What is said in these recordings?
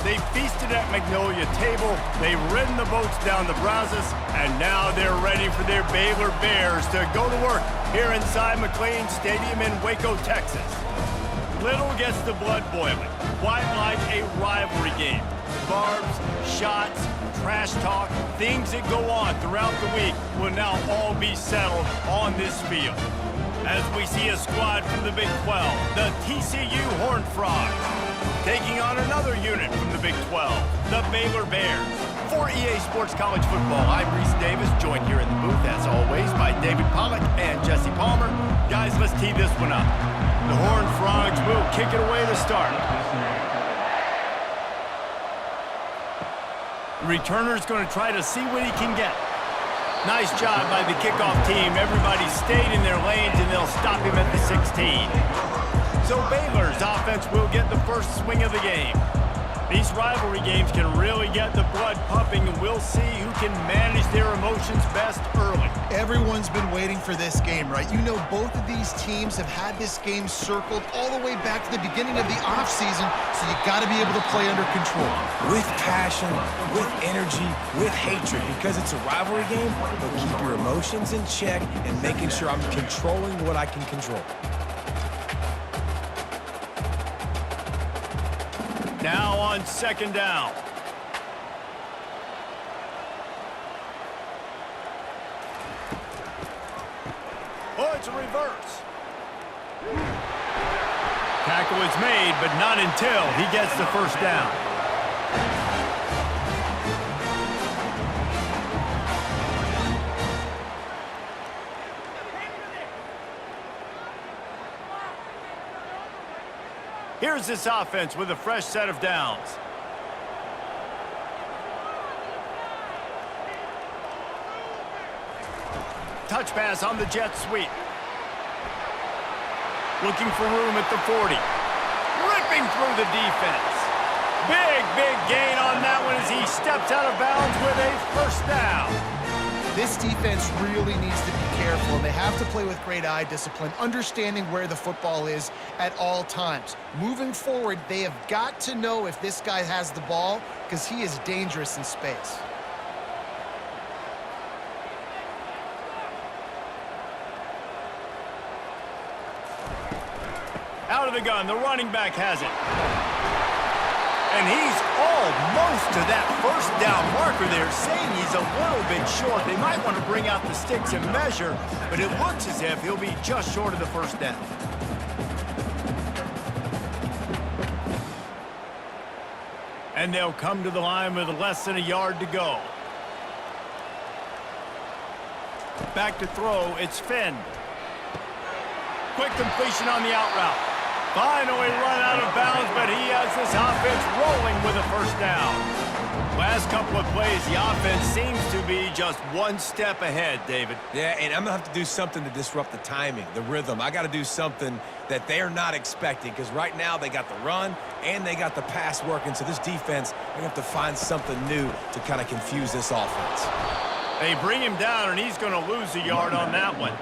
They feasted at Magnolia Table, they've ridden the boats down the Brazos, and now they're ready for their Baylor Bears to go to work here inside McLean Stadium in Waco, Texas. Little gets the blood boiling, quite like a rivalry game. Barbs, shots, trash talk, things that go on throughout the week will now all be settled on this field. As we see a squad from the Big 12, the TCU Horned Frogs, taking on another unit from the Big 12, the Baylor Bears. For EA Sports College Football, I'm Reese Davis, joined here in the booth, as always, by David Pollack and Jesse Palmer. Guys, let's tee this one up. The Horned Frogs will kick it away to start. The returner's going to try to see what he can get. Nice job by the kickoff team. Everybody stayed in their lanes, and they'll stop him at the 16. So Baylor's offense will get the first swing of the game. These rivalry games can really get the blood pumping, and we'll see who can manage their emotions best early. Everyone's been waiting for this game, right? You know, both of these teams have had this game circled all the way back to the beginning of the offseason, so you got to be able to play under control. With passion, with energy, with hatred, because it's a rivalry game, but keep your emotions in check and making sure I'm controlling what I can control. Now on second down. Oh, it's a reverse. Tackle is made, but not until he gets the first down. Here's this offense with a fresh set of downs. Touch pass on the jet sweep. Looking for room at the 40. Ripping through the defense. Big gain on that one as he steps out of bounds with a first down. This defense really needs to be careful, and they have to play with great eye discipline, understanding where the football is at all times. Moving forward, they have got to know if this guy has the ball, because he is dangerous in space. Out of the gun, the running back has it. And he's almost to that first down marker there, saying he's a little bit short. They might want to bring out the sticks and measure, but it looks as if he'll be just short of the first down. And they'll come to the line with less than a yard to go. Back to throw, it's Finn. Quick completion on the out route. Finally run out of bounds, but he has this offense rolling with a first down. Last couple of plays, the offense seems to be just one step ahead, David. Yeah, and I'm going to have to do something to disrupt the timing, the rhythm. I got to do something that they're not expecting, because right now they got the run and they got the pass working. So this defense, they're going to have to find something new to kind of confuse this offense. They bring him down, and he's going to lose a yard on that one.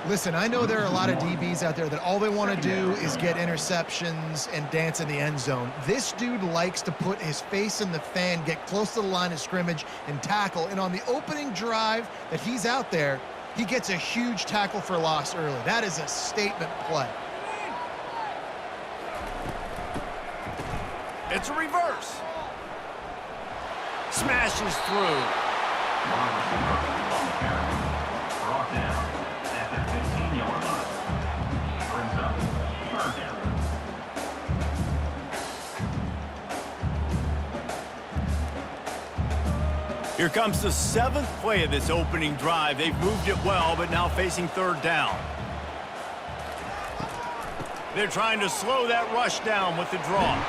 Listen, I know there are a lot of DBs out there that all they want to do is get interceptions and dance in the end zone. This dude likes to put his face in the fan, get close to the line of scrimmage, and tackle. And on the opening drive that he's out there, he gets a huge tackle for loss early. That is a statement play. It's a reverse. Smashes through. Brought down at the 15-yard line. Brings up third down. Here comes the seventh play of this opening drive. They've moved it well, but now facing third down. They're trying to slow that rush down with the draw.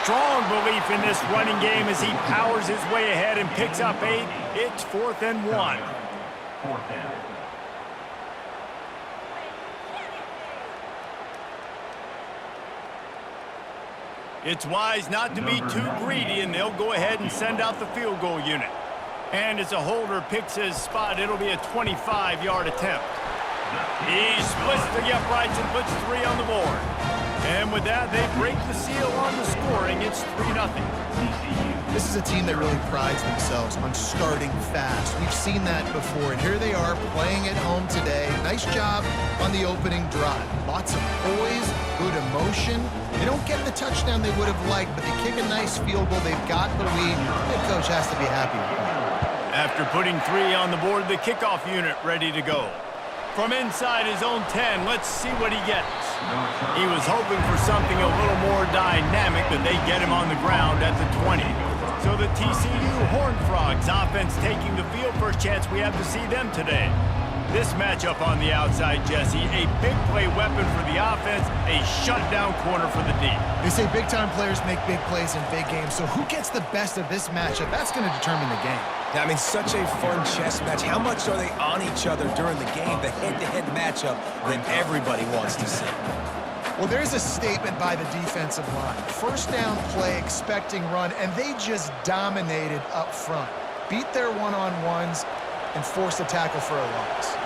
Strong belief in this running game as he powers his way ahead and picks up 8. It's 4th and 1. Fourth down. It's wise not to be too greedy, and they'll go ahead and send out the field goal unit. And as a holder picks his spot, it'll be a 25-yard attempt. He splits the uprights and puts 3 on the board. And with with that, they break the seal on the scoring. It's 3-0. This is a team that really prides themselves on starting fast. We've seen that before, and here they are playing at home today. Nice job on the opening drive. Lots of poise, good emotion. They don't get the touchdown they would have liked, but they kick a nice field goal. They've got the lead. Head coach has to be happy with that. After putting 3 on the board, the kickoff unit ready to go. From inside his own 10, let's see what he gets. He was hoping for something a little more dynamic, but they get him on the ground at the 20. So the TCU Horned Frogs offense taking the field. First chance we have to see them today. This matchup on the outside, Jesse, a big play weapon for the offense, a shutdown corner for the D. They say big-time players make big plays in big games, so who gets the best of this matchup? That's going to determine the game. Yeah, I mean, such a fun chess match. How much are they on each other during the game, the head-to-head matchup that everybody wants to see? Well, there's a statement by the defensive line. First down play, expecting run, and they just dominated up front. Beat their one-on-ones and forced a tackle for a loss.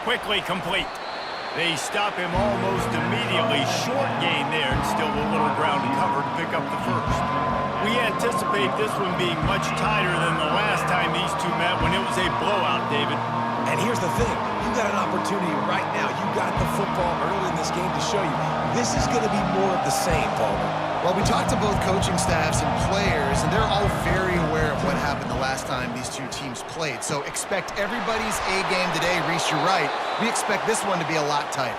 Quickly complete. They stop him almost immediately. Short gain there, and still a little ground to cover to pick up the first. We anticipate this one being much tighter than the last time these two met when it was a blowout, David. And here's the thing. You got an opportunity right now. You got the football early in this game to show you. This is going to be more of the same, Palmer. Well, we talked to both coaching staffs and players, and they're all very aware of what happened the last time these two teams played. So expect everybody's A game today. Reese, you're right. We expect this one to be a lot tighter.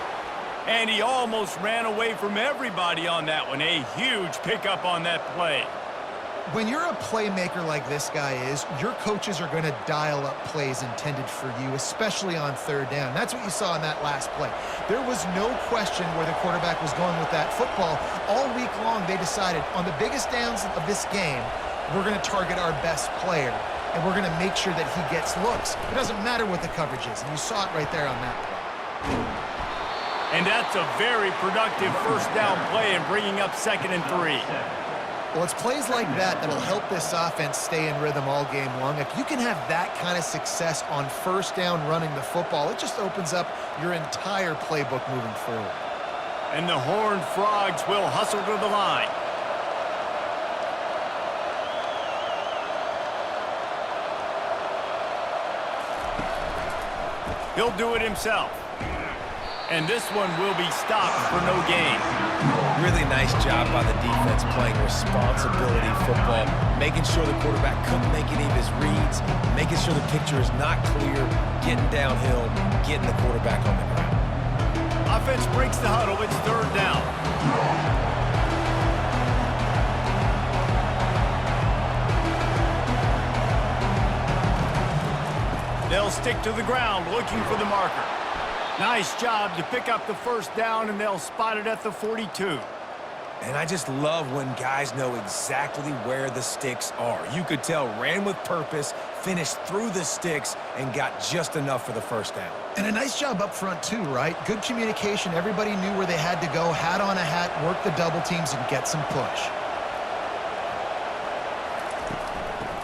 And he almost ran away from everybody on that one. A huge pickup on that play. When you're a playmaker like this guy is, your coaches are going to dial up plays intended for you, especially on third down. That's what you saw in that last play. There was no question where the quarterback was going with that football. All week long, they decided on the biggest downs of this game, we're going to target our best player, and we're going to make sure that he gets looks. It doesn't matter what the coverage is, and you saw it right there on that play. And that's a very productive first down play and bringing up 2nd and 3. Well, it's plays like that that'll help this offense stay in rhythm all game long. If you can have that kind of success on first down running the football, it just opens up your entire playbook moving forward. And the Horned Frogs will hustle to the line. He'll do it himself. And this one will be stopped for no gain. Really nice job by the defense playing responsibility football, making sure the quarterback couldn't make any of his reads, making sure the picture is not clear, getting downhill, getting the quarterback on the ground. Offense breaks the huddle. It's 3rd down. They'll stick to the ground looking for the marker. Nice job to pick up the first down, and they'll spot it at the 42. And I just love when guys know exactly where the sticks are. You could tell ran with purpose, finished through the sticks, and got just enough for the first down. And a nice job up front too, right? Good communication. Everybody knew where they had to go, hat on a hat, work the double teams, and get some push.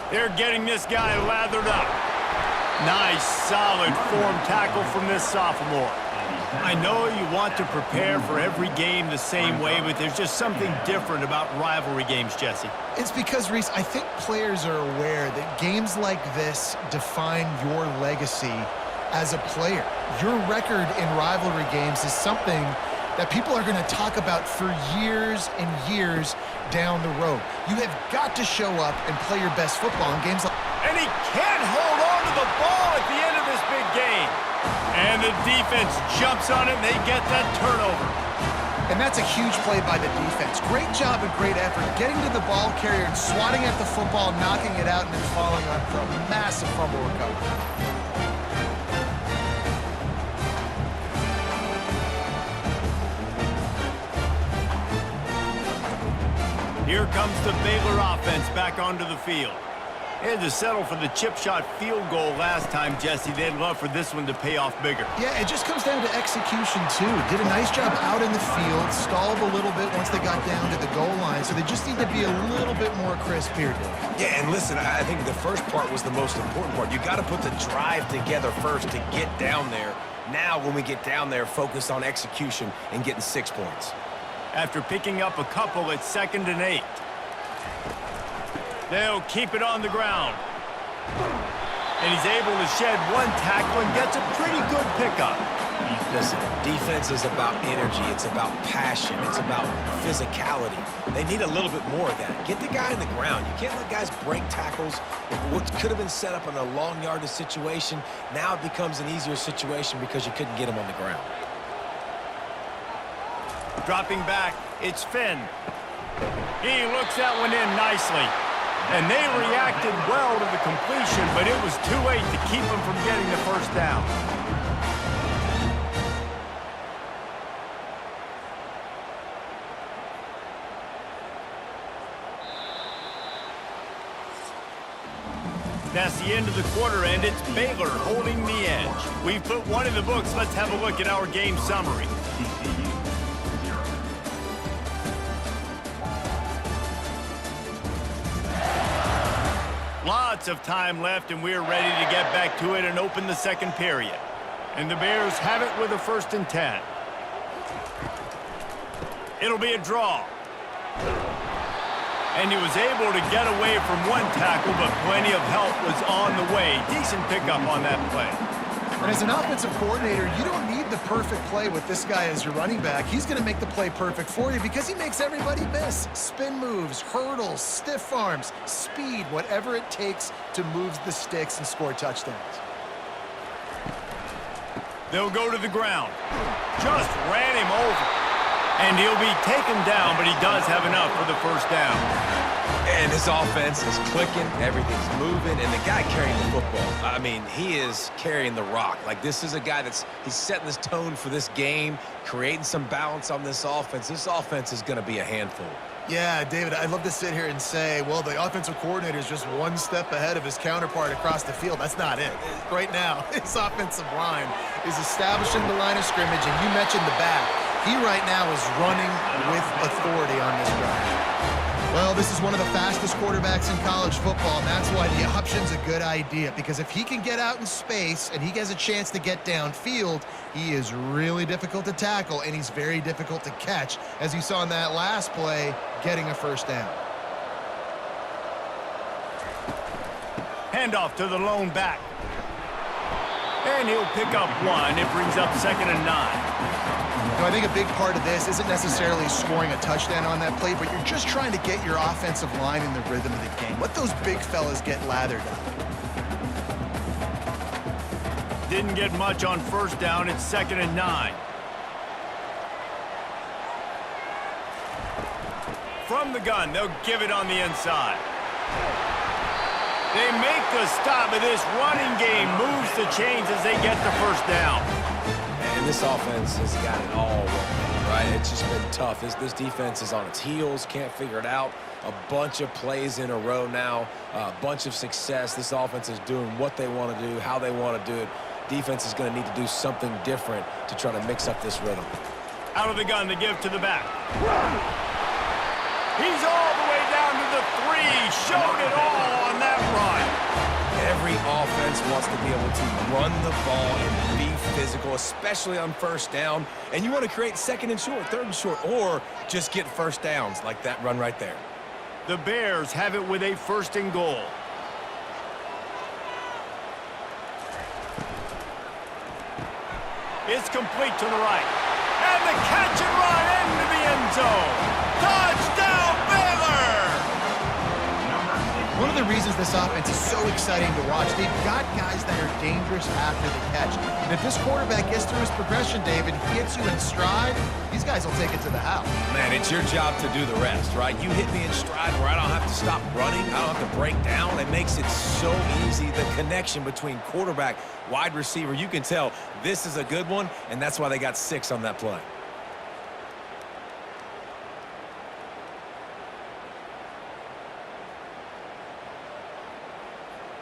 They're getting this guy lathered up. Nice, solid form tackle from this sophomore. I know you want to prepare for every game the same way, but there's just something different about rivalry games, Jesse. It's because, Reese, I think players are aware that games like this define your legacy as a player. Your record in rivalry games is something that people are going to talk about for years and years down the road. You have got to show up and play your best football in games like... And he can't hold on to the ball at the end of this big game. And the defense jumps on it, and they get that turnover. And that's a huge play by the defense. Great job and great effort getting to the ball carrier and swatting at the football, knocking it out, and then falling on for a massive fumble recovery. Here comes the Baylor offense back onto the field. And to settle for the chip shot field goal last time, Jesse, they'd love for this one to pay off bigger. Yeah, it just comes down to execution, too. Did a nice job out in the field, stalled a little bit once they got down to the goal line, so they just need to be a little bit more crisp here, Dave. Yeah, and listen, I think the first part was the most important part. You got to put the drive together first to get down there. Now, when we get down there, focus on execution and getting 6 points. After picking up a couple, it's 2nd and 8. They'll keep it on the ground. And he's able to shed one tackle and gets a pretty good pickup. Listen, defense is about energy. It's about passion. It's about physicality. They need a little bit more of that. Get the guy on the ground. You can't let guys break tackles. What could have been set up in a long yardage situation, now it becomes an easier situation because you couldn't get him on the ground. Dropping back, it's Finn. He looks that one in nicely. And they reacted well to the completion, but it was too late to keep them from getting the first down. That's the end of the quarter, and it's Baylor holding the edge. We've put one in the books. Let's have a look at our game summary. TCU, 0. Lots of time left, and we're ready to get back to it and open the second period. And the Bears have it with a 1st and 10. It'll be a draw. And he was able to get away from one tackle, but plenty of help was on the way. Decent pickup on that play. And as an offensive coordinator, you don't need the perfect play with this guy as your running back. He's going to make the play perfect for you because he makes everybody miss. Spin moves, hurdles, stiff arms, speed, whatever it takes to move the sticks and score touchdowns. They'll go to the ground. Just ran him over. And he'll be taken down, but he does have enough for the first down. And this offense is clicking, everything's moving, and the guy carrying the football, I mean, he is carrying the rock. Like, this is a guy he's setting this tone for this game, creating some balance on this offense. This offense is going to be a handful. Yeah, David, I'd love to sit here and say, well, the offensive coordinator is just one step ahead of his counterpart across the field. That's not it. Right now, his offensive line is establishing the line of scrimmage, and you mentioned the back. He right now is running with authority on this drive. Well, this is one of the fastest quarterbacks in college football, and that's why the option's a good idea, because if he can get out in space and he gets a chance to get downfield, he is really difficult to tackle, and he's very difficult to catch, as you saw in that last play, getting a first down. Handoff to the lone back. And he'll pick up one. It brings up 2nd and 9. I think a big part of this isn't necessarily scoring a touchdown on that play, but you're just trying to get your offensive line in the rhythm of the game. Let those big fellas get lathered up. Didn't get much on first down. It's 2nd and 9. From the gun, they'll give it on the inside. They make the stop, but this running game moves the chains as they get the first down. And this offense has got it all working, right? It's just been tough. This defense is on its heels, can't figure it out. A bunch of plays in a row now, a bunch of success. This offense is doing what they want to do, how they want to do it. Defense is going to need to do something different to try to mix up this rhythm. Out of the gun to give to the back. He's all the way down to the 3. Showed it all on that run. Every offense wants to be able to run the ball and be physical, especially on first down. And you want to create 2nd and short, 3rd and short, or just get first downs like that run right there. The Bears have it with a 1st and goal. It's complete to the right. And the catch and run into the end zone. Touchdown, Baylor! One of the reasons this offense is so exciting to watch, they've got guys that are dangerous after the catch. And if this quarterback gets through his progression, David, he gets you in stride, these guys will take it to the house. Man, it's your job to do the rest, right? You hit me in stride where I don't have to stop running. I don't have to break down. It makes it so easy. The connection between quarterback, wide receiver, you can tell this is a good one, and that's why they got 6 on that play.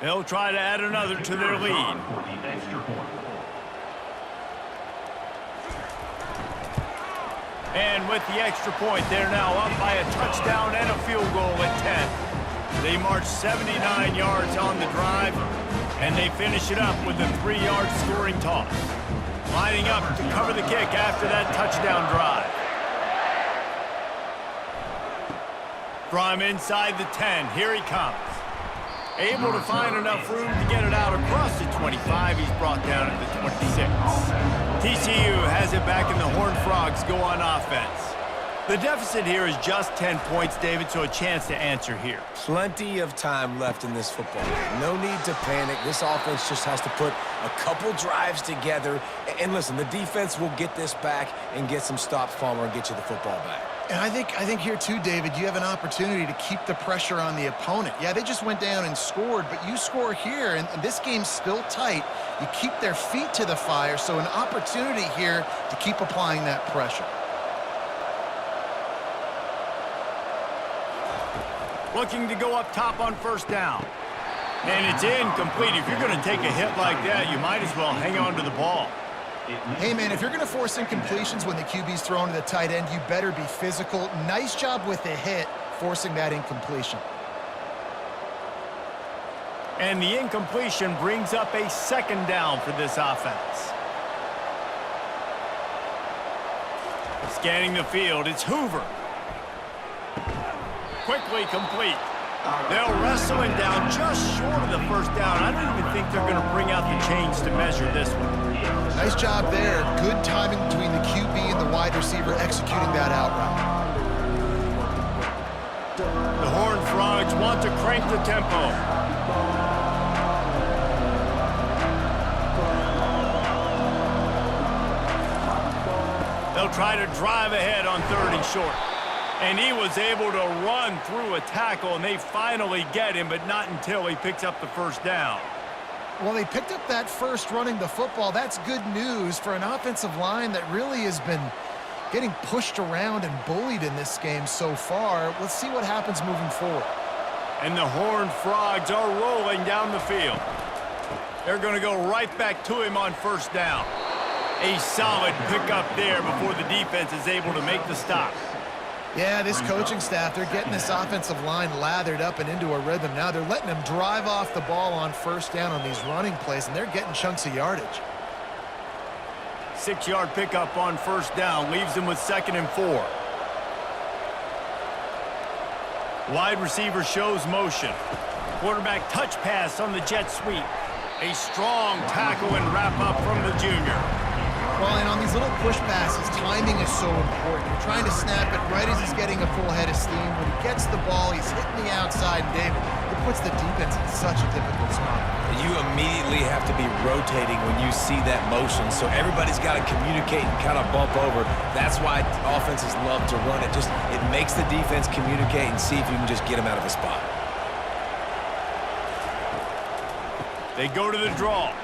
They'll try to add another to their lead. For the extra point. And with the extra point, they're now up by a touchdown and a field goal at 10. They march 79 yards on the drive, and they finish it up with a 3-yard scoring toss. Lining up to cover the kick after that touchdown drive. From inside the 10, here he comes. Able to find enough room to get it out across the 25. He's brought down at the 26. TCU has it back, and the Horned Frogs go on offense. The deficit here is just 10 points, David, so a chance to answer here. Plenty of time left in this football game. No need to panic. This offense just has to put a couple drives together. And listen, the defense will get this back and get some stops, Palmer, and get you the football back. And I think here too, David, you have an opportunity to keep the pressure on the opponent. Yeah, they just went down and scored, but you score here, and this game's still tight. You keep their feet to the fire, so an opportunity here to keep applying that pressure. Looking to go up top on first down. And it's incomplete. If you're going to take a hit like that, you might as well hang on to the ball. Hey, man, if you're going to force incompletions when the QB's thrown to the tight end, you better be physical. Nice job with the hit, forcing that incompletion. And the incompletion brings up a second down for this offense. Scanning the field, it's Hoover. Quickly complete. They'll wrestle him down just short of the first down. I don't even think they're going to bring out the chains to measure this one. Nice job there. Good timing between the QB and the wide receiver executing that out route. The Horned Frogs want to crank the tempo. They'll try to drive ahead on 3rd and short. And he was able to run through a tackle, and they finally get him, but not until he picks up the first down. Well, they picked up that first running the football. That's good news for an offensive line that really has been getting pushed around and bullied in this game so far. Let's see what happens moving forward. And the Horned Frogs are rolling down the field. They're going to go right back to him on first down. A solid pickup there before the defense is able to make the stop. Yeah, this coaching staff, they're getting this offensive line lathered up and into a rhythm. Now they're letting them drive off the ball on first down on these running plays, and they're getting chunks of yardage. 6-yard pickup on first down leaves them with 2nd and 4. Wide receiver shows motion. Quarterback touch pass on the jet sweep. A strong tackle and wrap up from the junior. Well, and on these little push passes, timing is so important. You're trying to snap it right as he's getting a full head of steam. When he gets the ball, he's hitting the outside, and David, it puts the defense in such a difficult spot. You immediately have to be rotating when you see that motion, so everybody's got to communicate and kind of bump over. That's why offenses love to run it. It makes the defense communicate and see if you can just get him out of a spot. They go to the draw.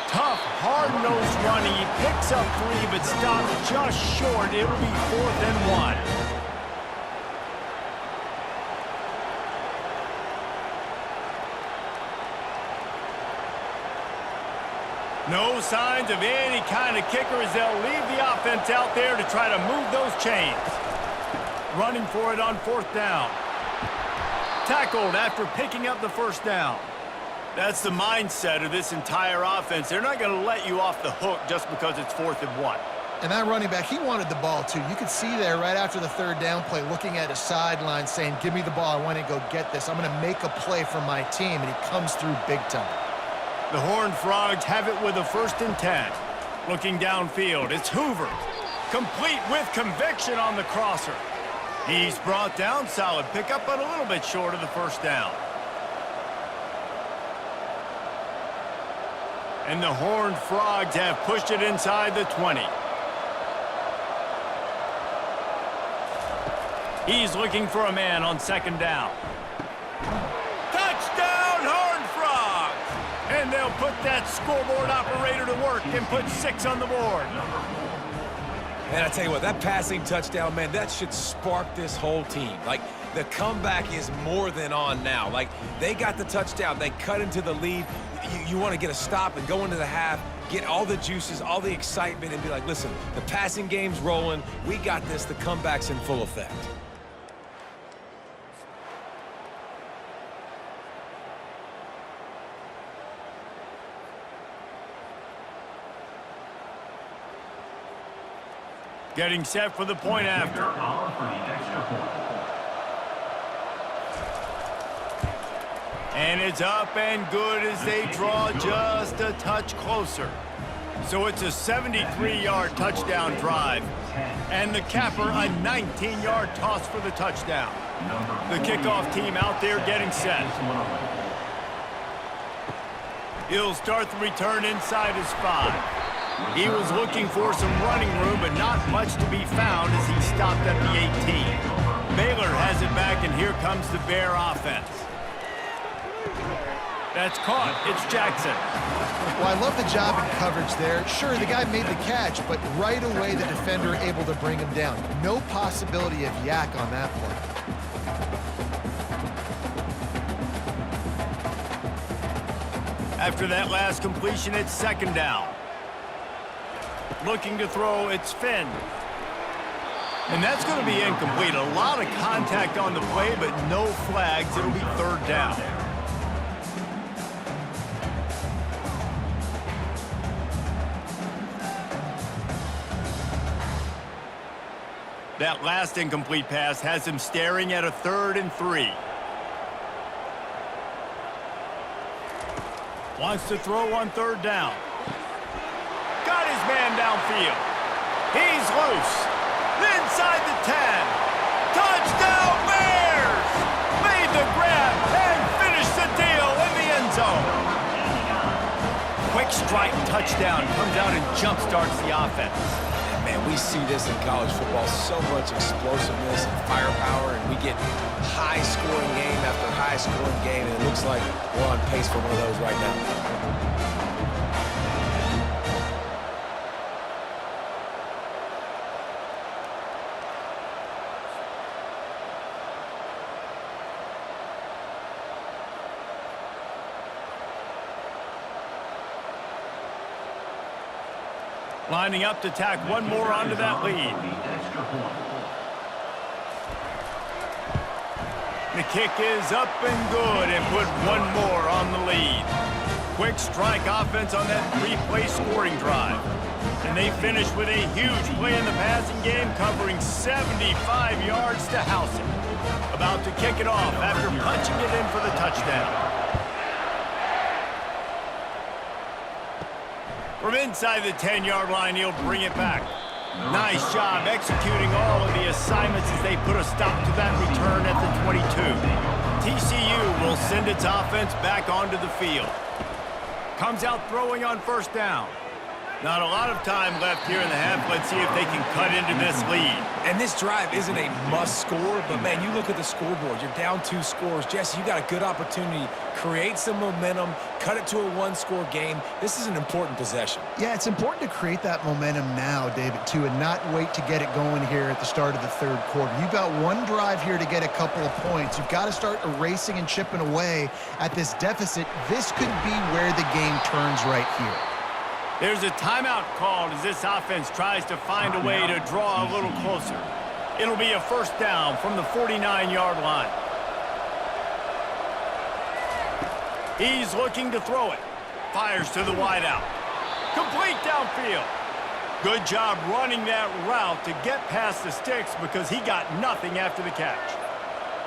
Tough, hard-nosed running. He picks up 3, but stops just short. It'll be 4th and 1. No signs of any kind of kicker as they'll leave the offense out there to try to move those chains. Running for it on 4th down. Tackled after picking up the first down. That's the mindset of this entire offense. They're not going to let you off the hook just because it's 4th and 1. And that running back, he wanted the ball too. You could see there right after the 3rd down play looking at his sideline saying, give me the ball, I want to go get this. I'm going to make a play for my team, and he comes through big time. The Horned Frogs have it with a 1st and 10. Looking downfield, it's Hoover. Complete with conviction on the crosser. He's brought down, solid pickup, but a little bit short of the first down. And the Horned Frogs have pushed it inside the 20. He's looking for a man on 2nd down. Touchdown, Horned Frogs! And they'll put that scoreboard operator to work and put 6 on the board. And I tell you what, that passing touchdown, man, that should spark this whole team. Like, the comeback is more than on now. Like, they got the touchdown. They cut into the lead. You want to get a stop and go into the half, get all the juices, all the excitement, and be like, listen, the passing game's rolling. We got this. The comeback's in full effect. Getting set for the point after. And it's up and good as they draw just a touch closer. So it's a 73-yard touchdown drive. And the capper, a 19-yard toss for the touchdown. The kickoff team out there getting set. He'll start the return inside his 5. He was looking for some running room, but not much to be found as he stopped at the 18. Baylor has it back, and here comes the Bear offense. That's caught. It's Jackson. Well, I love the job in coverage there. Sure, the guy made the catch, but right away the defender able to bring him down. No possibility of yak on that play. After that last completion, it's second down. Looking to throw, it's Finn. And that's going to be incomplete. A lot of contact on the play, but no flags. It'll be third down. That last incomplete pass has him staring at a 3rd and 3. Wants to throw on third down. Got his man downfield. He's loose. Inside the 10. Touchdown Bears! Made the grab and finished the deal in the end zone. Quick strike touchdown. Comes out and jump-starts the offense. Man, we see this in college football, so much explosiveness and firepower, and we get high-scoring game after high-scoring game, and it looks like we're on pace for one of those right now. Lining up to tack one more onto that lead. The kick is up and good and put one more on the lead. Quick strike offense on that 3-play scoring drive. And they finish with a huge play in the passing game, covering 75 yards to house it. About to kick it off after punching it in for the touchdown. From inside the 10-yard line, he'll bring it back. Nice job executing all of the assignments as they put a stop to that return at the 22. TCU will send its offense back onto the field. Comes out throwing on first down. Not a lot of time left here in the half. Let's see if they can cut into this lead. And this drive isn't a must score, but man, you look at the scoreboard. You're down 2 scores. Jesse, you got a good opportunity. Create some momentum. Cut it to a 1-score game. This is an important possession. Yeah, it's important to create that momentum now, David, too, and not wait to get it going here at the start of the third quarter. You've got one drive here to get a couple of points. You've got to start erasing and chipping away at this deficit. This could be where the game turns right here. There's a timeout called as this offense tries to find a way to draw a little closer. It'll be a first down from the 49-yard line. He's looking to throw it. Fires to the wideout. Complete downfield. Good job running that route to get past the sticks because he got nothing after the catch.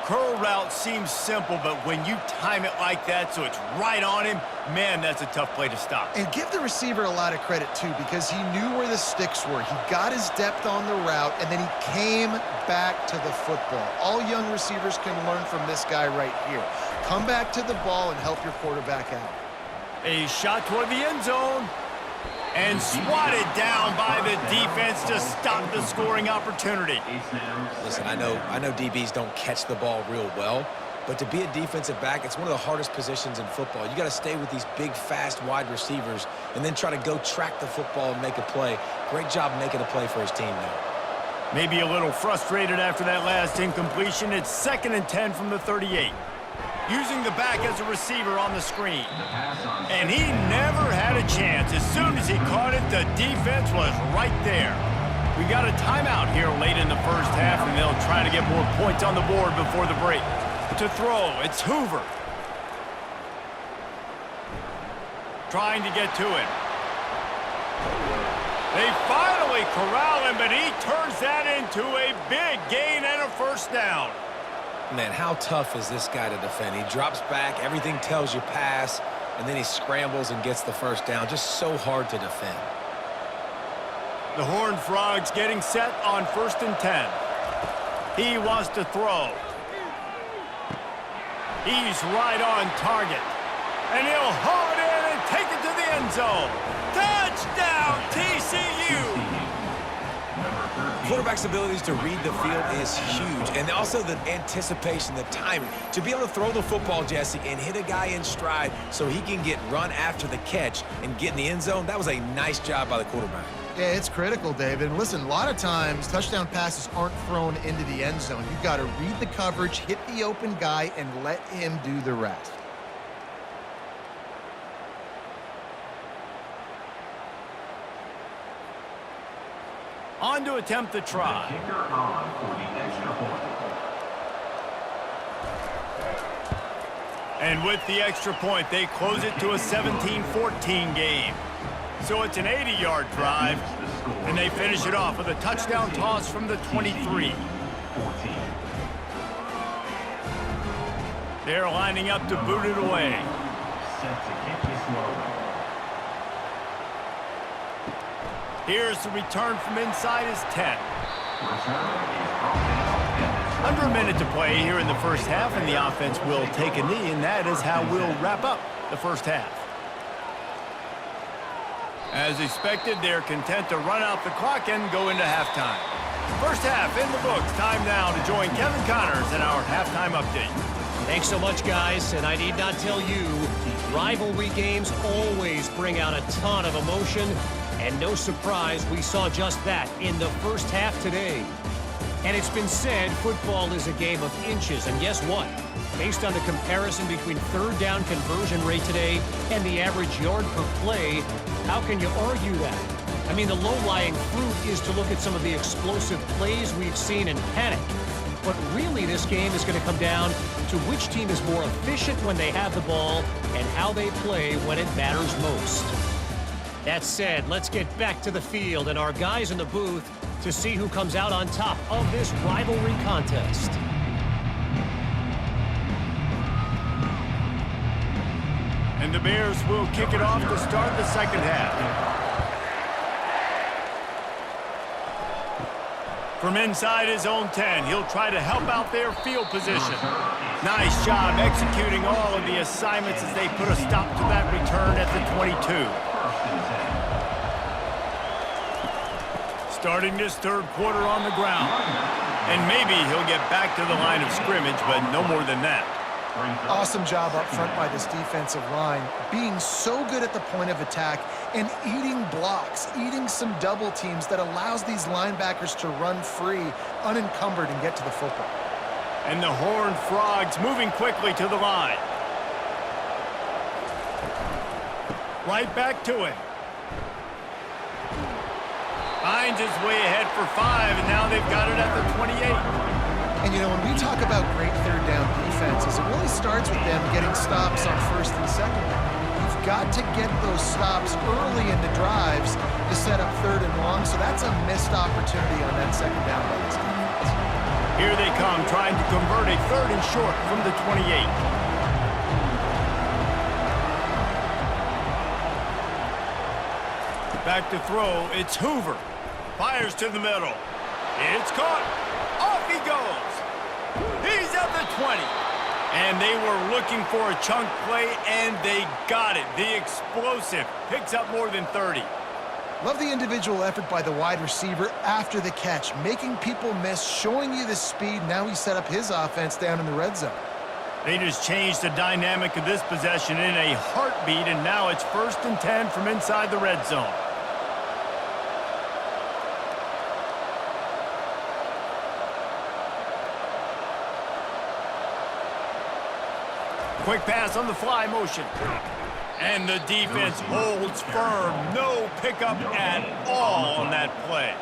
Curl route seems simple, but when you time it like that so it's right on him, man, that's a tough play to stop. And give the receiver a lot of credit, too, because he knew where the sticks were. He got his depth on the route, and then he came back to the football. All young receivers can learn from this guy right here. Come back to the ball and help your quarterback out. A shot toward the end zone. And swatted down by the defense to stop the scoring opportunity. Listen, I know DBs don't catch the ball real well, But to be a defensive back, it's one of the hardest positions in football. You got to stay with these big, fast, wide receivers and then try to go track the football and make a play. Great job making a play for his team there. Maybe a little frustrated after that last incompletion. It's 2nd and 10 from the 38. Using the back as a receiver on the screen. And he never had a chance. As soon as he caught it, the defense was right there. We got a timeout here late in the first half, and they'll try to get more points on the board before the break. To throw, it's Hoover. Trying to get to him. They finally corral him, but he turns that into a big gain and a first down. Man, how tough is this guy to defend? He drops back, everything tells you pass, and then he scrambles and gets the first down. Just so hard to defend. The Horned Frogs getting set on 1st and 10. He wants to throw. He's right on target. And he'll haul it in and take it to the end zone. Touchdown, TCU! Quarterback's abilities to read the field is huge, and also the anticipation, the timing. To be able to throw the football, Jesse, and hit a guy in stride so he can get run after the catch and get in the end zone, that was a nice job by the quarterback. Yeah, it's critical, David. And listen, a lot of times touchdown passes aren't thrown into the end zone. You've got to read the coverage, hit the open guy, and let him do the rest. On to attempt the try. Kicker on for the extra point. And with the extra point, they close it to a 17-14 game. So it's an 80-yard drive, and they finish it off with a touchdown toss from the 23. They're lining up to boot it away. Set to kick this low. Here's the return from inside his 10. Under a minute to play here in the first half, and the offense will take a knee, and that is how we'll wrap up the first half. As expected, they're content to run out the clock and go into halftime. First half in the books. Time now to join Kevin Connors in our halftime update. Thanks so much, guys, and I need not tell you, rivalry games always bring out a ton of emotion. And no surprise, we saw just that in the first half today. And it's been said football is a game of inches. And guess what? Based on the comparison between third down conversion rate today and the average yard per play, how can you argue that? I mean, the low-lying fruit is to look at some of the explosive plays we've seen and panic. But really, this game is going to come down to which team is more efficient when they have the ball and how they play when it matters most. That said, let's get back to the field and our guys in the booth to see who comes out on top of this rivalry contest. And the Bears will kick it off to start the second half. From inside his own 10, he'll try to help out their field position. Nice job executing all of the assignments as they put a stop to that return at the 22. Starting this third quarter on the ground. And maybe he'll get back to the line of scrimmage, but no more than that. Awesome job up front by this defensive line, being so good at the point of attack and eating blocks, eating some double teams that allows these linebackers to run free, unencumbered, and get to the football. And the Horned Frogs moving quickly to the line. Right back to him. Finds his way ahead for 5, and now they've got it at the 28. And, you know, when we talk about great third down defenses, it really starts with them getting stops on first and second down. You've got to get those stops early in the drives to set up third and long, so that's a missed opportunity on that second down by this defense. Here they come, trying to convert a third and short from the 28. Back to throw, it's Hoover. Fires to the middle. It's caught. Off he goes. He's at the 20. And they were looking for a chunk play, and they got it. The explosive picks up more than 30. Love the individual effort by the wide receiver after the catch, making people miss, showing you the speed. Now he set up his offense down in the red zone. They just changed the dynamic of this possession in a heartbeat, and now it's 1st and 10 from inside the red zone. Quick pass on the fly motion. And the defense holds firm. No pickup at all on that play.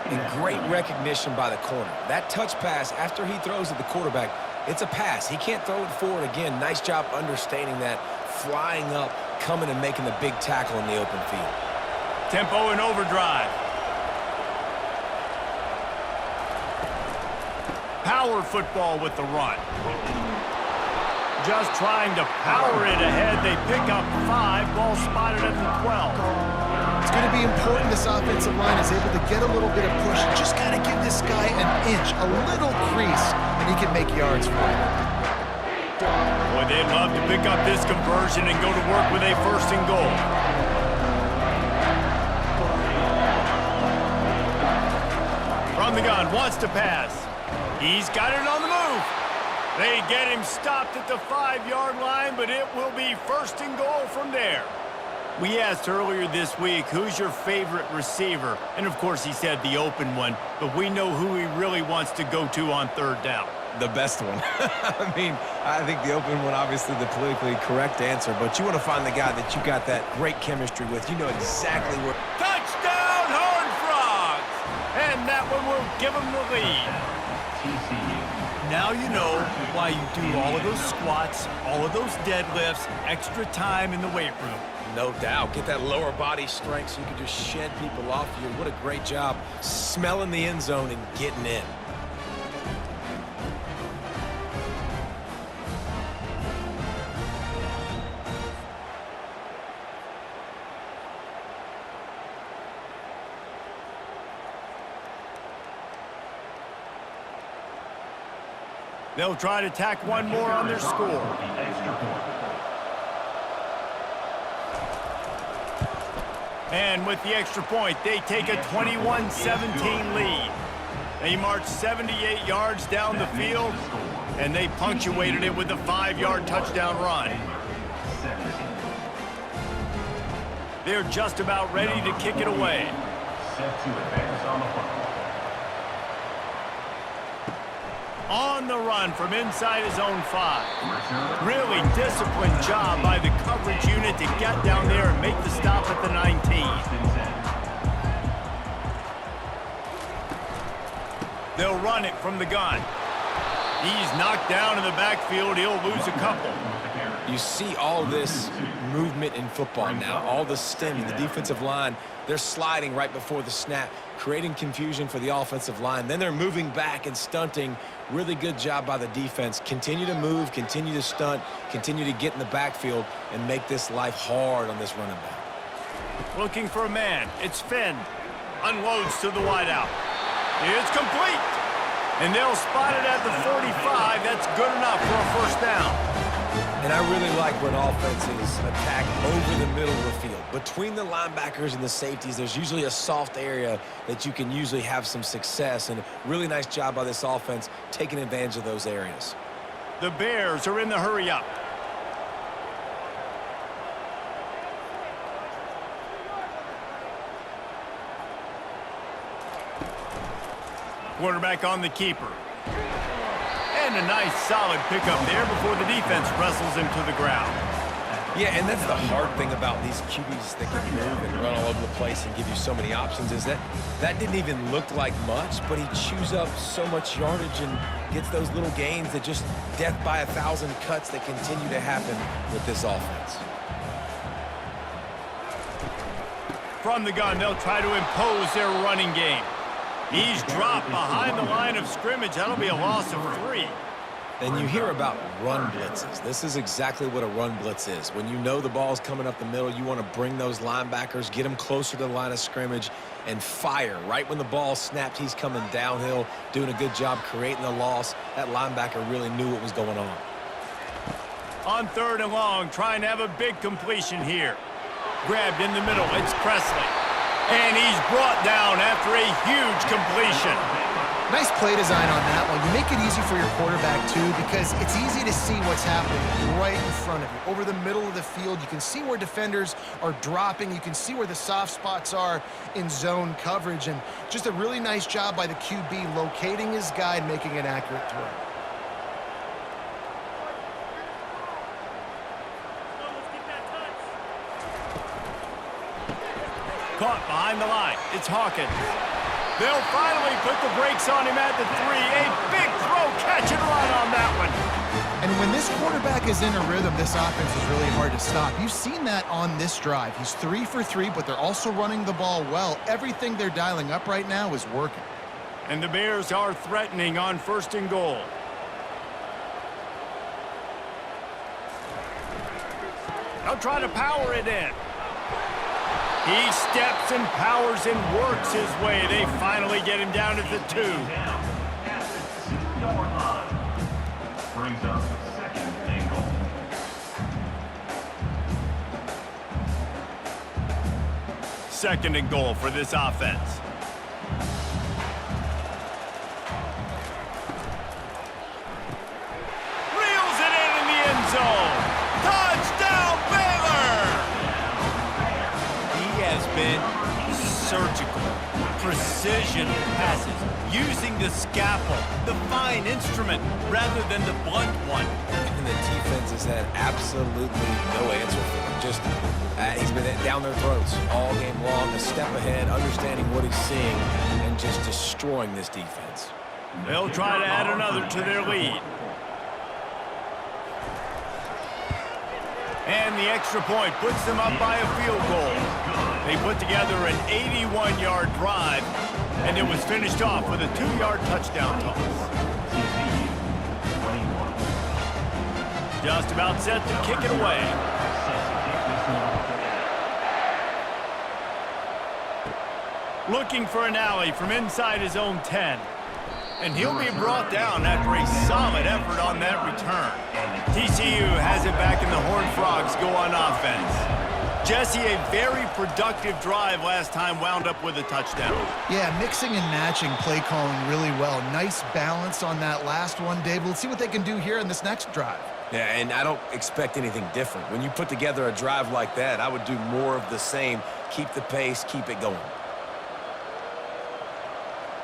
And great recognition by the corner. That touch pass after he throws at the quarterback, it's a pass. He can't throw it forward again. Nice job understanding that, flying up, coming and making the big tackle in the open field. Tempo and overdrive. Power football with the run. Just trying to power it ahead. They pick up 5. Ball spotted at the 12. It's going to be important this offensive line is able to get a little bit of push. Just got to give this guy an inch, a little crease, and he can make yards for it. Boy, they'd love to pick up this conversion and go to work with a 1st and goal. From the gun, wants to pass. He's got it on the move. They get him stopped at the 5-yard line, but it will be 1st and goal from there. We asked earlier this week, who's your favorite receiver? And, of course, he said the open one, but we know who he really wants to go to on 3rd down. The best one. I mean, I think the open one, obviously the politically correct answer, but you want to find the guy that you got that great chemistry with. You know exactly where. Touchdown, Horned Frogs! And that one will give them the lead. TCU. Now you know why you do all of those squats, all of those deadlifts, extra time in the weight room. No doubt. Get that lower body strength so you can just shed people off you. What a great job smelling the end zone and getting in. They'll try to tack one more on their score. The extra point. And with the extra point, they take a 21-17 lead. They march 78 yards down the field, and they punctuated it with a 5-yard touchdown run. They're just about ready to kick it away. Set to advance on the football. On the run from inside his own 5. Really disciplined job by the coverage unit to get down there and make the stop at the 19. They'll run it from the gun. He's knocked down in the backfield. He'll lose a couple. You see all this movement in football now, all the stemming, the defensive line, they're sliding right before the snap, creating confusion for the offensive line. Then they're moving back and stunting. Really good job by the defense. Continue to move, continue to stunt, continue to get in the backfield and make this life hard on this running back. Looking for a man. It's Finn. Unloads to the wideout. It's complete. And they'll spot it at the 45. That's good enough for a 1st down. And I really like when offenses attack over the middle of the field. Between the linebackers and the safeties, there's usually a soft area that you can usually have some success. And really nice job by this offense taking advantage of those areas. The Bears are in the hurry-up. Quarterback on the keeper. And a nice solid pickup there before the defense wrestles him to the ground. Yeah, and that's the hard thing about these QBs that can move and run all over the place and give you so many options is that didn't even look like much, but he chews up so much yardage and gets those little gains that just death by 1,000 cuts that continue to happen with this offense. From the gun, they'll try to impose their running game. He's dropped behind the line of scrimmage. That'll be a loss of 3. And you hear about run blitzes. This is exactly what a run blitz is. When you know the ball's coming up the middle, you want to bring those linebackers, get them closer to the line of scrimmage, and fire. Right when the ball snapped, he's coming downhill, doing a good job creating the loss. That linebacker really knew what was going on. On 3rd and long, trying to have a big completion here. Grabbed in the middle, it's Presley. And he's brought down after a huge completion. Nice play design on that one. You make it easy for your quarterback, too, because it's easy to see what's happening right in front of you. Over the middle of the field, you can see where defenders are dropping. You can see where the soft spots are in zone coverage. And just a really nice job by the QB locating his guy and making an accurate throw. Caught behind the line. It's Hawkins. They'll finally put the brakes on him at the 3. A big throw, catch and run on that one. And when this quarterback is in a rhythm, this offense is really hard to stop. You've seen that on this drive. He's 3 for 3, but they're also running the ball well. Everything they're dialing up right now is working. And the Bears are threatening on 1st and goal. They'll try to power it in. He steps and powers and works his way. They finally get him down at the 2. Down at the 2-yard line. Brings up 2nd and goal. Second and goal for this offense. Reels it in the end zone. Touchdown, Baylor! He has been surgical. Precision passes. Using the scalpel, the fine instrument, rather than the blunt one. And the defense has had absolutely no answer for him. Just, he's been down their throats all game long, a step ahead, understanding what he's seeing, and just destroying this defense. They'll try to add another to their lead. And the extra point puts them up by a field goal. They put together an 81-yard drive, and it was finished off with a 2-yard touchdown toss. TCU 21. Just about set to kick it away. Looking for an alley from inside his own 10. And he'll be brought down after a solid effort on that return. TCU has it back and the Horned Frogs go on offense. Jesse, a very productive drive last time wound up with a touchdown. Yeah, mixing and matching play calling really well. Nice balance on that last one, Dave. Let's see what they can do here in this next drive. Yeah, and I don't expect anything different. When you put together a drive like that, I would do more of the same. Keep the pace, keep it going.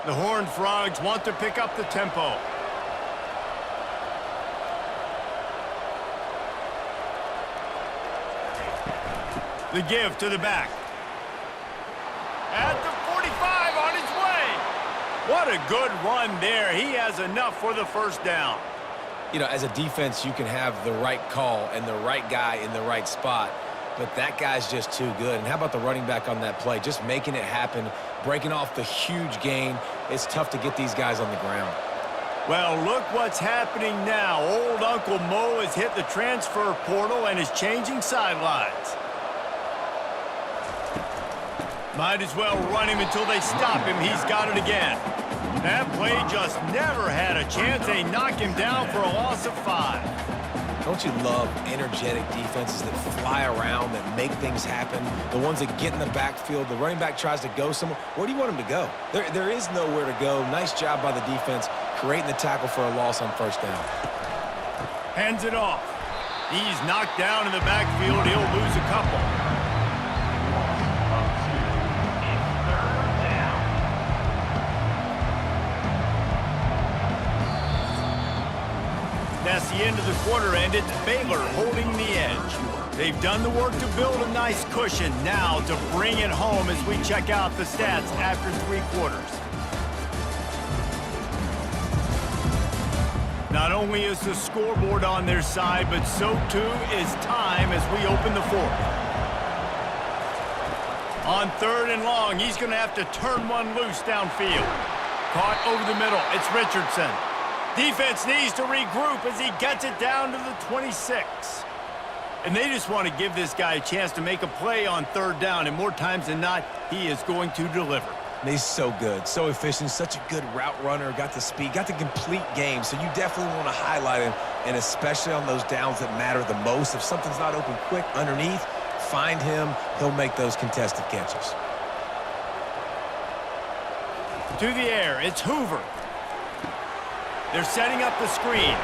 The Horned Frogs want to pick up the tempo. The give to the back. At the 45 on his way. What a good run there. He has enough for the first down. You know, as a defense, you can have the right call and the right guy in the right spot, but that guy's just too good. And how about the running back on that play? Just making it happen, breaking off the huge gain. It's tough to get these guys on the ground. Well, look what's happening now. Old Uncle Mo has hit the transfer portal and is changing sidelines. Might as well run him until they stop him. He's got it again. That play just never had a chance. They knock him down for a loss of 5. Don't you love energetic defenses that fly around, that make things happen? The ones that get in the backfield, the running back tries to go somewhere. Where do you want him to go? There is nowhere to go. Nice job by the defense, creating the tackle for a loss on first down. Hands it off. He's knocked down in the backfield. He'll lose a couple. That's the end of the quarter, and it's Baylor holding the edge. They've done the work to build a nice cushion. Now to bring it home as we check out the stats after 3 quarters. Not only is the scoreboard on their side, but so too is time as we open the 4th. On 3rd and long, he's going to have to turn one loose downfield. Caught over the middle. It's Richardson. Defense needs to regroup as he gets it down to the 26. And they just want to give this guy a chance to make a play on 3rd down, and more times than not, he is going to deliver. And he's so good, so efficient, such a good route runner, got the speed, got the complete game, so you definitely want to highlight him, and especially on those downs that matter the most. If something's not open quick underneath, find him, he'll make those contested catches. To the air, it's Hoover. They're setting up the screen.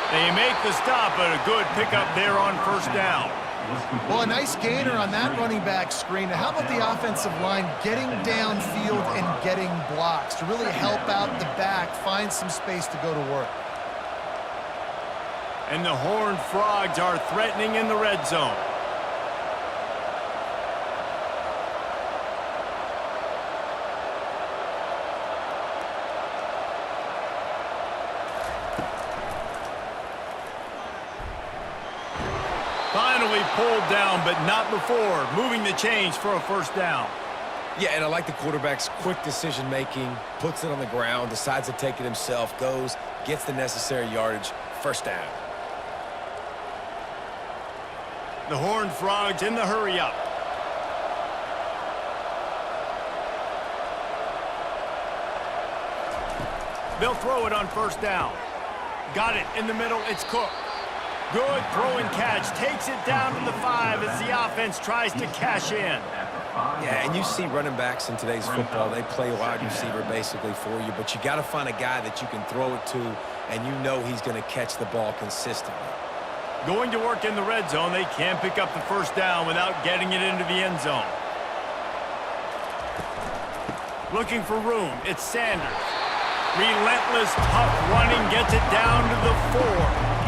They make the stop, but a good pickup there on first down. Well, a nice gainer on that running back screen. Now, how about the offensive line getting downfield and getting blocks to really help out the back, find some space to go to work? And the Horned Frogs are threatening in the red zone. Finally pulled down, but not before. Moving the chains for a first down. Yeah, and I like the quarterback's quick decision-making, puts it on the ground, decides to take it himself, goes, gets the necessary yardage, first down. The Horned Frogs in the hurry-up. They'll throw it on first down. Got it in the middle. It's Cook. Good throw and catch. Takes it down to the 5 as the offense tries to cash in. Yeah, and you see running backs in today's football, they play wide receiver basically for you, but you got to find a guy that you can throw it to, and you know he's going to catch the ball consistently. Going to work in the red zone. They can't pick up the first down without getting it into the end zone. Looking for room. It's Sanders. Relentless, tough running. Gets it down to the 4.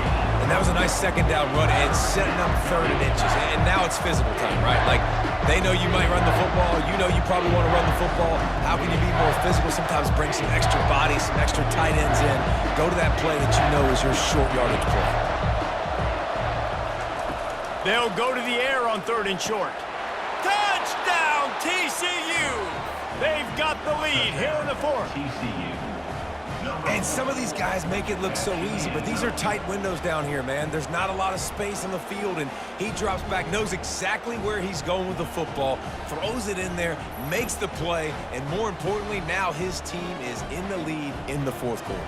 And that was a nice second down run and setting up 3rd and inches. And now it's physical time, right? Like, they know you might run the football. You know you probably want to run the football. How can you be more physical? Sometimes bring some extra bodies, some extra tight ends in. Go to that play that you know is your short yardage play. They'll go to the air on 3rd and short. Touchdown, TCU! They've got the lead here in the 4th. TCU. And some of these guys make it look so easy, but these are tight windows down here, man. There's not a lot of space on the field, and he drops back, knows exactly where he's going with the football, throws it in there, makes the play, and more importantly, now his team is in the lead in the 4th quarter.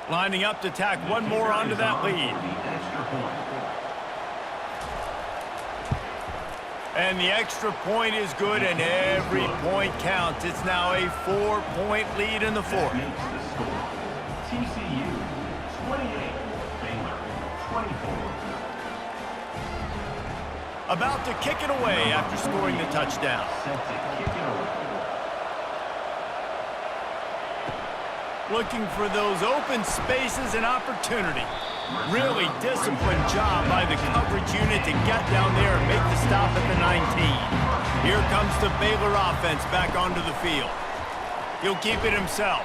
Lining up to tack one more onto that lead. And the extra point is good, and every point counts. It's now a 4-point lead in the 4th. TCU 28, Baylor 24. About to kick it away after scoring the touchdown. Set to kick it away. Looking for those open spaces and opportunity. Really disciplined job by the coverage unit to get down there and make the stop at the 19. Here comes the Baylor offense back onto the field. He'll keep it himself.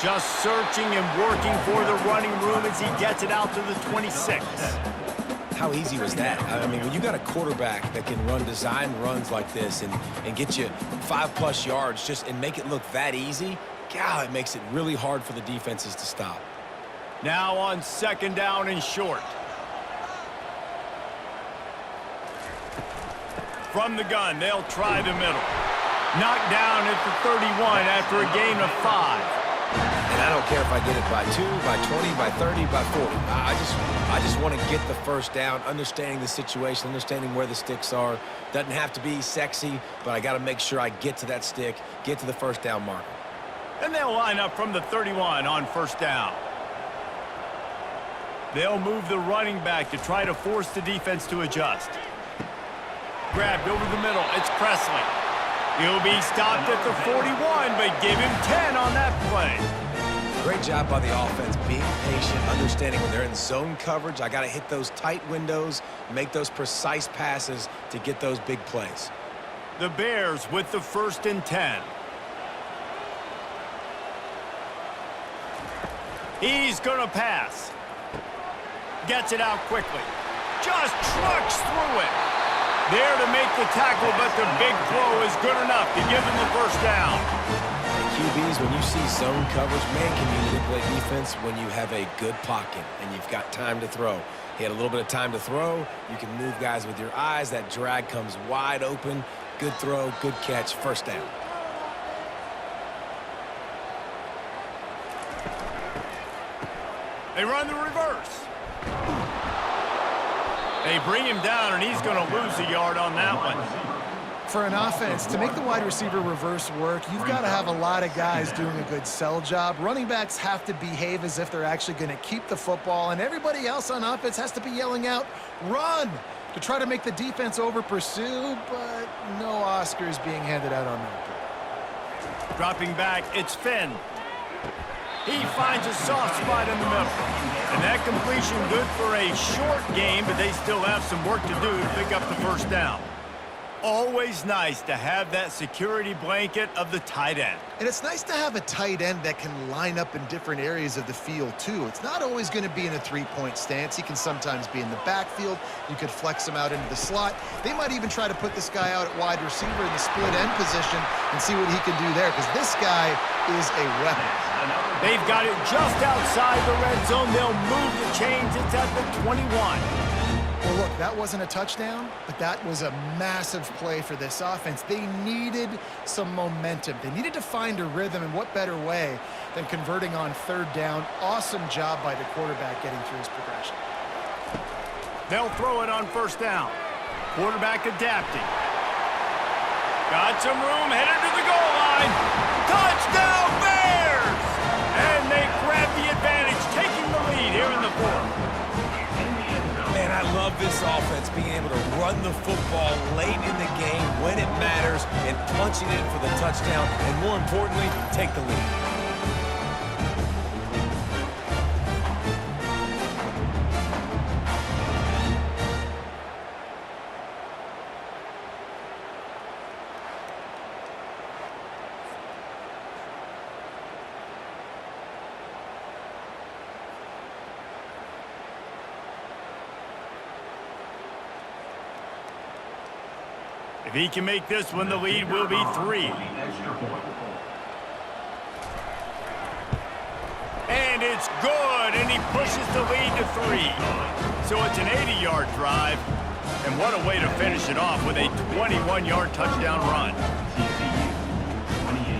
Just searching and working for the running room as he gets it out to the 26. How easy was that? I mean, when you got a quarterback that can run design runs like this and get you 5+ yards just and make it look that easy, God, it makes it really hard for the defenses to stop. Now on 2nd down and short. From the gun, they'll try the middle. Knocked down at the 31 after a gain of 5. And I don't care if I get it by 2, by 20, by 30, by 40. I just want to get the first down, understanding the situation, understanding where the sticks are. Doesn't have to be sexy, but I got to make sure I get to that stick, get to the first down marker. And they'll line up from the 31 on 1st down. They'll move the running back to try to force the defense to adjust. Grabbed over the middle. It's Presley. He'll be stopped at the 41, but give him 10 on that play. Great job by the offense, being patient, understanding when they're in zone coverage, I got to hit those tight windows, make those precise passes to get those big plays. The Bears with the 1st and 10. He's going to pass. Gets it out quickly. Just trucks through it. There to make the tackle, but the big throw is good enough to give him the first down. QBs, when you see zone coverage, man, can you manipulate defense when you have a good pocket and you've got time to throw. He had a little bit of time to throw. You can move guys with your eyes. That drag comes wide open. Good throw, good catch, first down. They run the reverse. They bring him down, and he's going to lose a yard on that one. For an offense, to make the wide receiver reverse work, you've got to have a lot of guys doing a good sell job. Running backs have to behave as if they're actually going to keep the football, and everybody else on offense has to be yelling out, run, to try to make the defense over-pursue, but no Oscars being handed out on that play. Dropping back, it's Finn. He finds a soft spot in the middle. And that completion good for a short game, but they still have some work to do to pick up the first down. Always nice to have that security blanket of the tight end. And it's nice to have a tight end that can line up in different areas of the field, too. It's not always going to be in a three-point stance. He can sometimes be in the backfield. You could flex him out into the slot. They might even try to put this guy out at wide receiver in the split end position and see what he can do there, because this guy is a weapon. They've got it just outside the red zone. They'll move the chains. It's at the 21. Well, look, that wasn't a touchdown, but that was a massive play for this offense. They needed some momentum. They needed to find a rhythm, and what better way than converting on third down. Awesome job by the quarterback getting through his progression. They'll throw it on first down. Quarterback adapting. Got some room, headed to the goal line. Touchdown, Bears! And they grab the advantage, taking the lead here in the fourth. Man, I love this offense, being able to run the football late in the game when it matters and punching in for the touchdown, and more importantly, take the lead. If he can make this one, the lead will be 3. And it's good, and he pushes the lead to 3. So it's an 80-yard drive, and what a way to finish it off with a 21-yard touchdown run.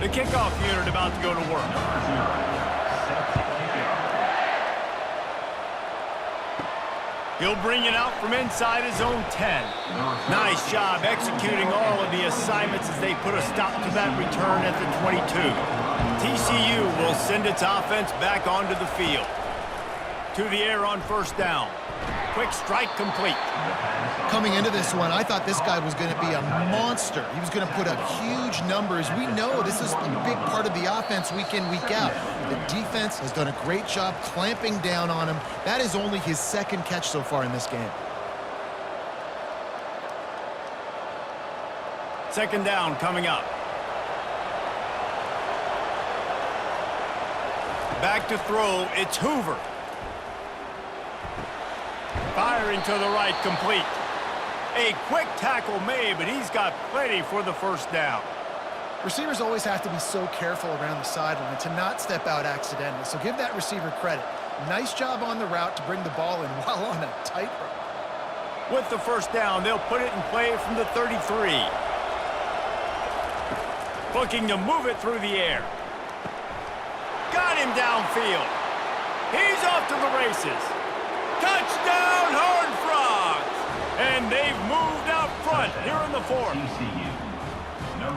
The kickoff unit about to go to work. He'll bring it out from inside his own 10. Nice job executing all of the assignments as they put a stop to that return at the 22. TCU will send its offense back onto the field. To the air on first down. Quick strike complete. Coming into this one, I thought this guy was going to be a monster. He was going to put up huge numbers. We know this is a big part of the offense week in, week out. The defense has done a great job clamping down on him. That is only his second catch so far in this game. Second down coming up. Back to throw, it's Hoover. Firing to the right, complete. A quick tackle made, but he's got plenty for the first down. Receivers always have to be so careful around the sideline to not step out accidentally, so give that receiver credit. Nice job on the route to bring the ball in while on a tightrope. With the first down, they'll put it in play from the 33. Looking to move it through the air. Got him downfield. He's off to the races. Touchdown, Horned Frogs! And they've moved out front here in the fourth.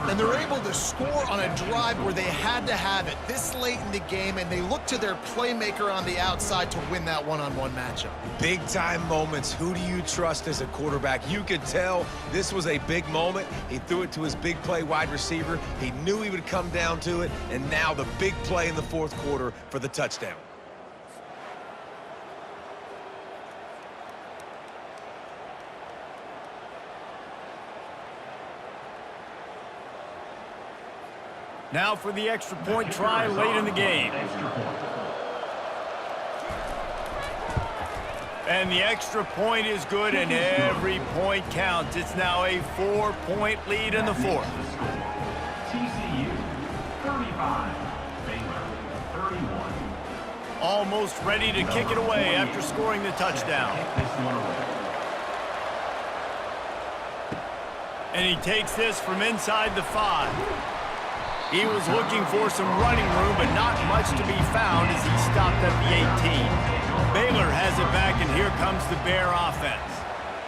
And they're able to score on a drive where they had to have it this late in the game, and they look to their playmaker on the outside to win that one-on-one matchup. Big-time moments. Who do you trust as a quarterback? You could tell this was a big moment. He threw it to his big play wide receiver. He knew he would come down to it, and now the big play in the fourth quarter for the touchdown. Now for the extra point try late in the game. And the extra point is good, and every point counts. It's now a 4-point lead in the fourth. TCU 35, Baylor 31. Almost ready to kick it away after scoring the touchdown. And he takes this from inside the 5. He was looking for some running room, but not much to be found as he stopped at the 18. Baylor has it back, and here comes the Bear offense.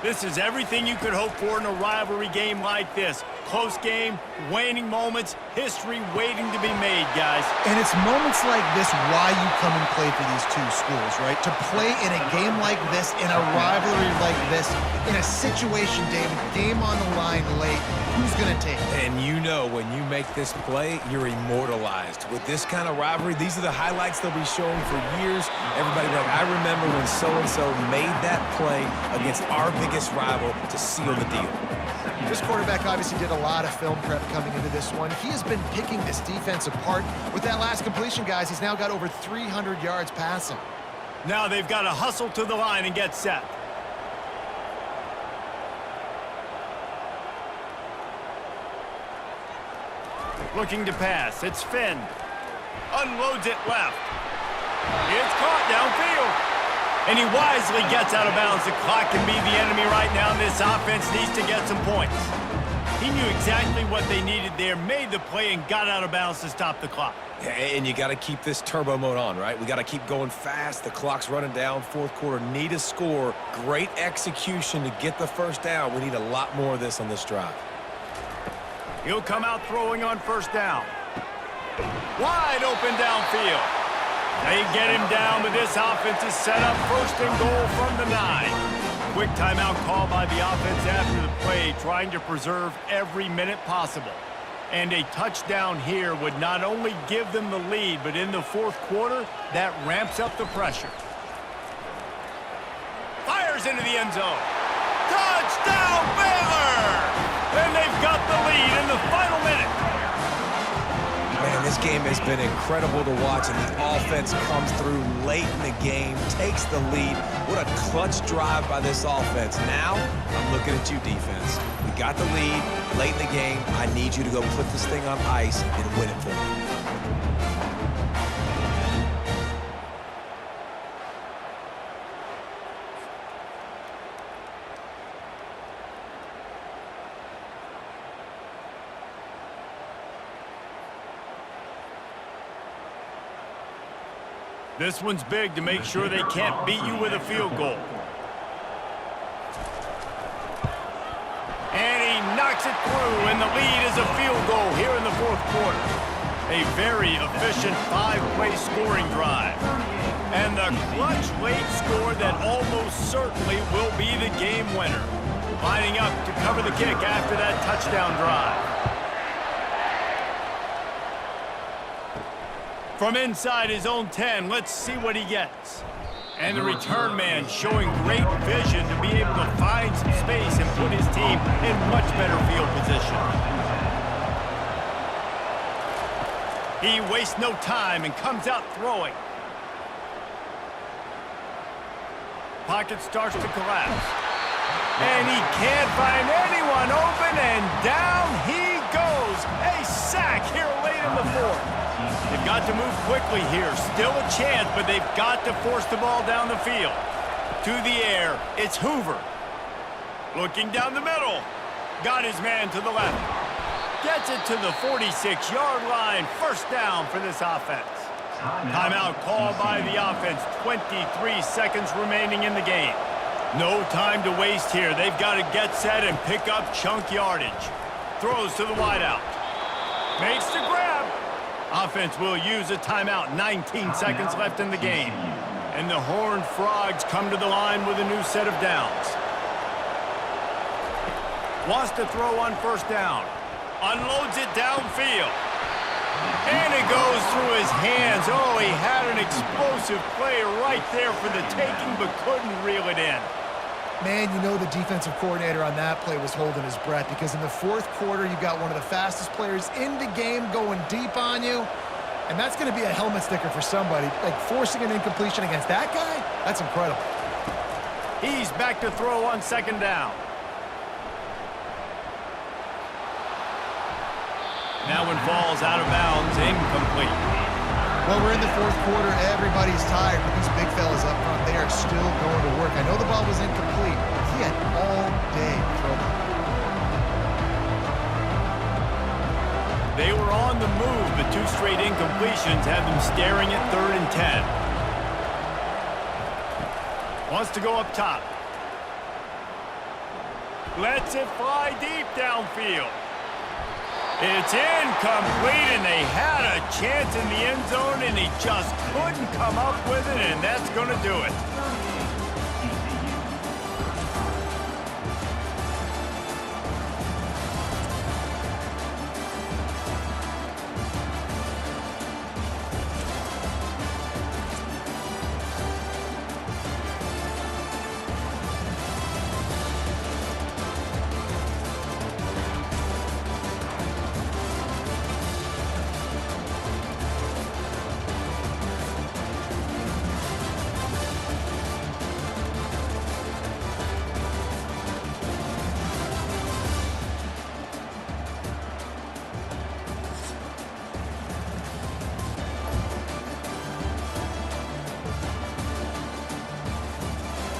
This is everything you could hope for in a rivalry game like this. Close game, waning moments, history waiting to be made, guys. And it's moments like this why you come and play for these two schools, right? To play in a game like this, in a rivalry like this, in a situation, David, game on the line late, who's going to take it? And you know when you make this play, you're immortalized. With this kind of rivalry, these are the highlights they'll be showing for years. Everybody will be like, I remember when so-and-so made that play against our biggest rival to seal the deal. This quarterback obviously did a lot of film prep coming into this one. He has been picking this defense apart. With that last completion, guys, he's now got over 300 yards passing. Now they've got to hustle to the line and get set. Looking to pass. It's Finn. Unloads it left. It's caught downfield. And he wisely gets out of bounds. The clock can be the enemy right now. This offense needs to get some points. He knew exactly what they needed there, made the play, and got out of bounds to stop the clock. And you got to keep this turbo mode on, right? We got to keep going fast. The clock's running down. Fourth quarter, need a score. Great execution to get the first down. We need a lot more of this on this drive. He'll come out throwing on first down. Wide open downfield. They get him down, but this offense is set up first and goal from the 9. Quick timeout call by the offense after the play, trying to preserve every minute possible. And a touchdown here would not only give them the lead, but in the fourth quarter, that ramps up the pressure. Fires into the end zone. Touchdown, Baylor! And they've got the lead in the final minute. Man, this game has been incredible to watch, and the offense comes through late in the game, takes the lead. What a clutch drive by this offense. Now, I'm looking at you, defense. We got the lead late in the game. I need you to go put this thing on ice and win it for me. This one's big to make sure they can't beat you with a field goal. And he knocks it through, and the lead is a field goal here in the fourth quarter. A very efficient 5-play scoring drive. And the clutch late score that almost certainly will be the game winner. Lining up to cover the kick after that touchdown drive. From inside his own 10, let's see what he gets. And the return man showing great vision to be able to find some space and put his team in much better field position. He wastes no time and comes out throwing. Pocket starts to collapse. And he can't find anyone open, and down he goes. A sack here late in the fourth. They've got to move quickly here. Still a chance, but they've got to force the ball down the field. To the air, it's Hoover. Looking down the middle. Got his man to the left. Gets it to the 46-yard line. First down for this offense. Timeout called by the offense. 23 seconds remaining in the game. No time to waste here. They've got to get set and pick up chunk yardage. Throws to the wideout. Makes the grab. Offense will use a timeout. 19 seconds left in the game. And the Horned Frogs come to the line with a new set of downs. Wants to throw on first down. Unloads it downfield. And it goes through his hands. Oh, he had an explosive play right there for the taking, but couldn't reel it in. Man, you know the defensive coordinator on that play was holding his breath, because in the fourth quarter, you've got one of the fastest players in the game going deep on you, and that's going to be a helmet sticker for somebody. Like, forcing an incompletion against that guy, that's incredible. He's back to throw on second down. That one falls out of bounds, incomplete. Well, we're in the fourth quarter. Everybody's tired, but these big fellas up front, they are still going to work. I know the ball was incomplete, but he had all day to throw it. They were on the move, but 2 straight incompletions have them staring at 3rd and 10. Wants to go up top. Lets it fly deep downfield. It's incomplete, and they had a chance in the end zone, and he just couldn't come up with it, and that's going to do it.